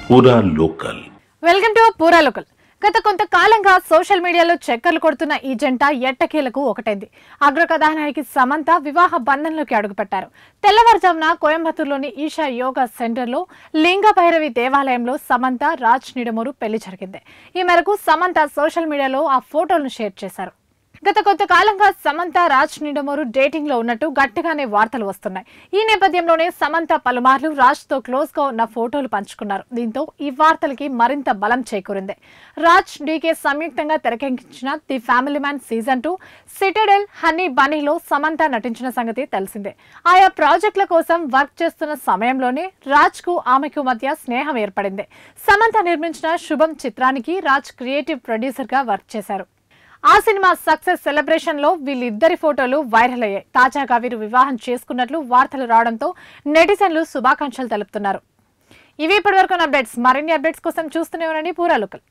పూరా local. Welcome to పూరా local. గత కొంతకాలంగా సోషల్ మీడియాలో చక్కర్లు కొడుతున్న ఈ జంట ఎట్టకేలకు ఒకటైంది. అగ్ర కథానాయకి సమంత వివాహ బంధంలోకి అడుగుపెట్టారు. తెల్లవారుజామున కోయంబత్తూరులోని ఈషా యోగా సెంటర్లో లింగ భైరవి దేవాలయంలో సమంత రాజ్ నిడమూరు పెళ్లి జరిగింది. ఈ మేరకు సమంత సోషల్ మీడియాలో ఆ ఫోటోలను షేర్ చేశారు. గత కొంతకాలంగా సమంత రాజ్ నిడమూరు డేటింగ్ లో ఉన్నట్టు గట్టిగానే వార్తలు వస్తున్నాయి. ఈ నేపథ్యంలోనే సమంత పలుమార్లు రాజ్ తో క్లోజ్ గా ఉన్న ఫోటోలు పంచుకున్నారు. దీంతో ఈ వార్తలకి మరింత బలం చేకూరింది. రాజ్ డీకే సంయుక్తంగా తెరకెక్కించిన the Family Man season 2, Citadel, Honey బనీలో సమంత నటించిన సంగతి తెలిసిందే. ఆయా ప్రాజెక్టుల కోసం వర్క్ చేస్తున్న సమయంలోనే రాజ్ కు ఆమెకు మధ్య స్నేహం ఏర్పడింది. సమంత నిర్మించిన శుభం చిత్రానికి రాజ్ క్రియేటివ్ ప్రొడ్యూసర్ గా వర్క్ చేశారు. ఆ సినిమా సక్సెస్ సెలబ్రేషన్ లో వీళ్ళిద్దరి ఫోటోలు వైరల్ అయ్యాయి. తాజాగా వీరు వివాహం చేసుకున్నట్లు వార్తలు రావడంతో నెటిజన్లు శుభాకాంక్షలు తెలుపుతున్నారు. ఇవి ఇప్పటివరకు అప్డేట్స్. మరిన్ని అప్డేట్స్ కోసం చూస్తూనే ఉండండి పూరా లోకల్.